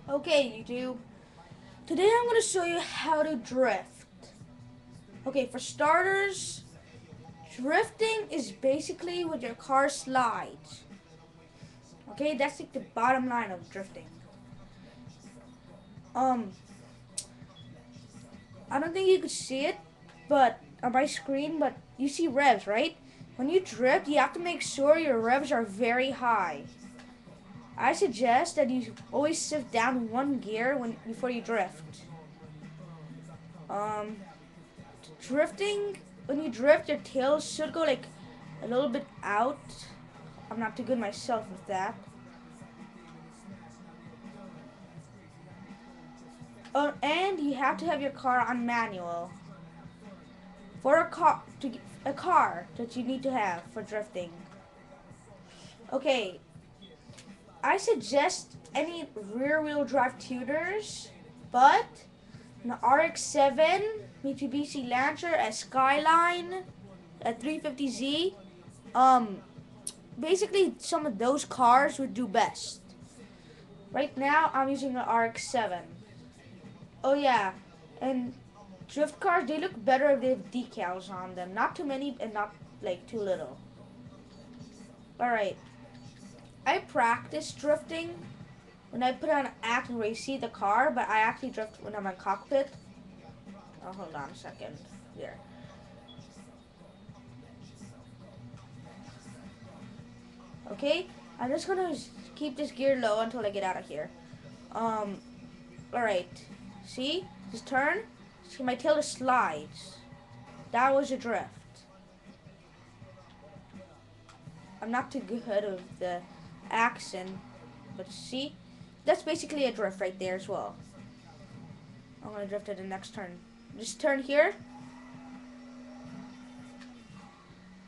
Okay, YouTube. Today I'm going to show you how to drift. Okay, for starters, drifting is basically when your car slides. Okay, that's like the bottom line of drifting. Um, I don't think you could see it, but on my screen, but you see revs, right? When you drift, you have to make sure your revs are very high. I suggest that you always shift down one gear before you drift. Um, Drifting, when you drift, your tail should go like a little bit out. I'm not too good myself with that. And you have to have your car on manual for a car that you need to have for drifting. Okay, I suggest any rear-wheel drive tuners, but an RX-7, Mitsubishi Lancer, a Skyline, a 350Z, um, basically some of those cars would do best. Right now, I'm using an RX-7. Oh yeah, and drift cars, they look better if they have decals on them. Not too many and not like too little. Alright, I practice drifting when I put on act where you see the car, but I actually drift when I'm in cockpit. Oh, hold on a second. There. Okay, I'm just gonna keep this gear low until I get out of here. Um, alright. See? Just turn. See, my tail just slides. That was a drift. I'm not too good of the accent, but see? That's basically a drift right there as well. I'm gonna drift to the next turn. Just turn here.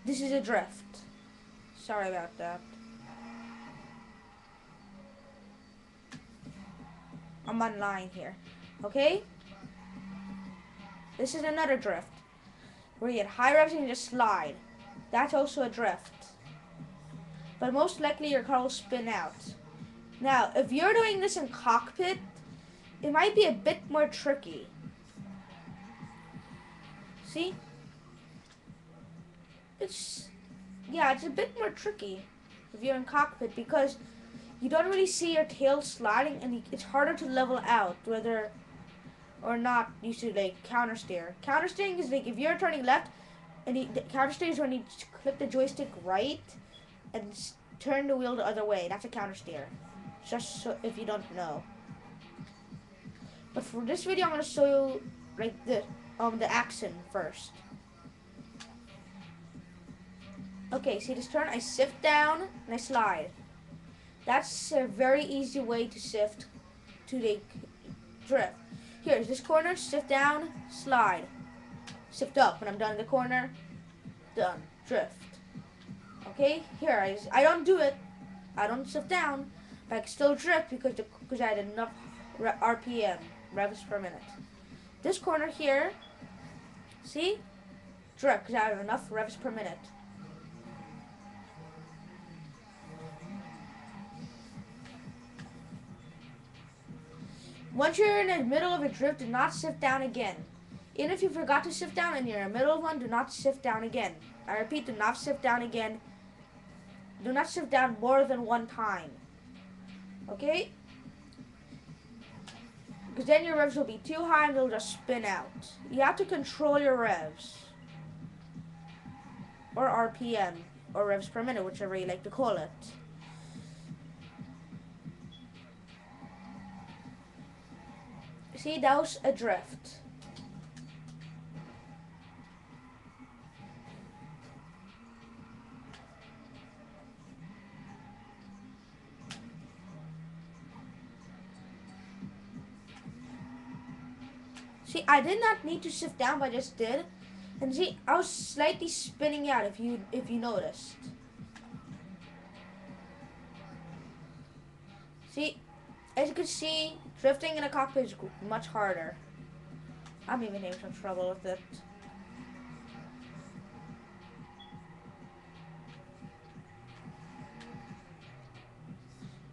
This is a drift. Sorry about that. I'm on line here. Okay? This is another drift. Where you get high revs and you just slide. That's also a drift. But most likely your car will spin out. Now, if you're doing this in cockpit, it might be a bit more tricky. See? It's a bit more tricky if you're in cockpit because you don't really see your tail sliding and it's harder to level out whether or not you should like counter steer. Counter steering is like if you're turning left and the counter steer is when you click the joystick right and turn the wheel the other way. That's a counter steer. Just so if you don't know. But for this video I'm gonna show you like the action first. Okay, see this turn? I shift down and I slide. That's a very easy way to shift to the drift. Here's this corner, shift down, slide. Shift up when I'm done in the corner, done, drift. Okay, here I don't do it. I don't shift down, but I can still drift because I had enough RPM, revs per minute. This corner here, see? Drift because I have enough revs per minute. Once you're in the middle of a drift, do not shift down again. Even if you forgot to shift down and you're in the middle of one, do not shift down again. I repeat, do not shift down again. Do not shift down more than one time. Okay? Because then your revs will be too high and they'll just spin out. You have to control your revs. Or RPM. Or revs per minute, whichever you like to call it. See, that was a drift. See, I did not need to shift down, but I just did. And see, I was slightly spinning out if you noticed. See, as you can see, drifting in a cockpit is much harder. I'm even having some trouble with it.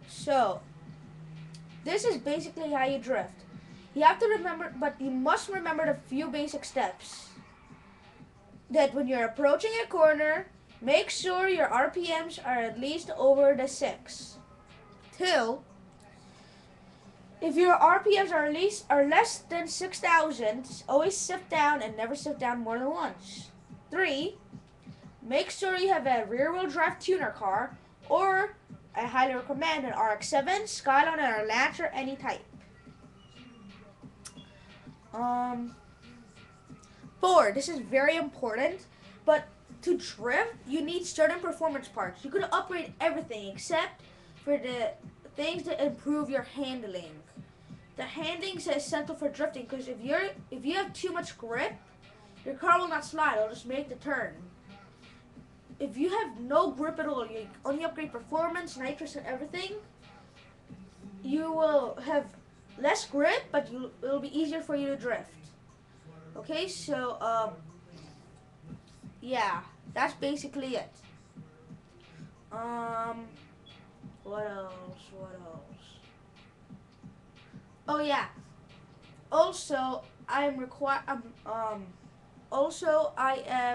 So, This is basically how you drift. You have to remember, but you must remember the few basic steps. That when you're approaching a corner, make sure your RPMs are at least over the 6. 2. If your RPMs are less than 6,000, always shift down and never shift down more than once. 3. Make sure you have a rear-wheel drive tuner car, or I highly recommend an RX-7, Skyline, or a Lancer, any type. 4. This is very important, but to drift, you need certain performance parts. You could upgrade everything except for the things that improve your handling. The handling is essential for drifting because if you have too much grip, your car will not slide. It'll just make the turn. If you have no grip at all, you only upgrade performance, nitrous, and everything, you will have less grip, but it'll be easier for you to drift. Okay, so yeah, that's basically it. What else? Oh yeah. Also, I am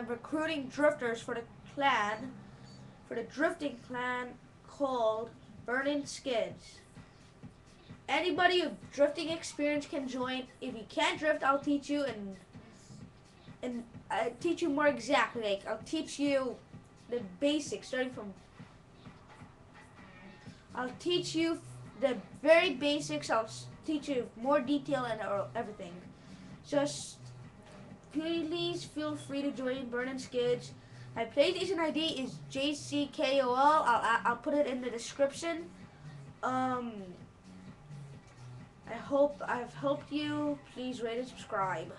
recruiting drifters for the drifting clan called Burnin Skids. Anybody with drifting experience can join. If you can't drift, I'll teach you and I'll teach you more exactly. Like I'll teach you the basics, I'll teach you the very basics. I'll teach you more detail and everything. Just please feel free to join Burnin Skids. My PlayStation ID is JCKOL. I'll put it in the description. I hope I've helped you. Please rate and subscribe.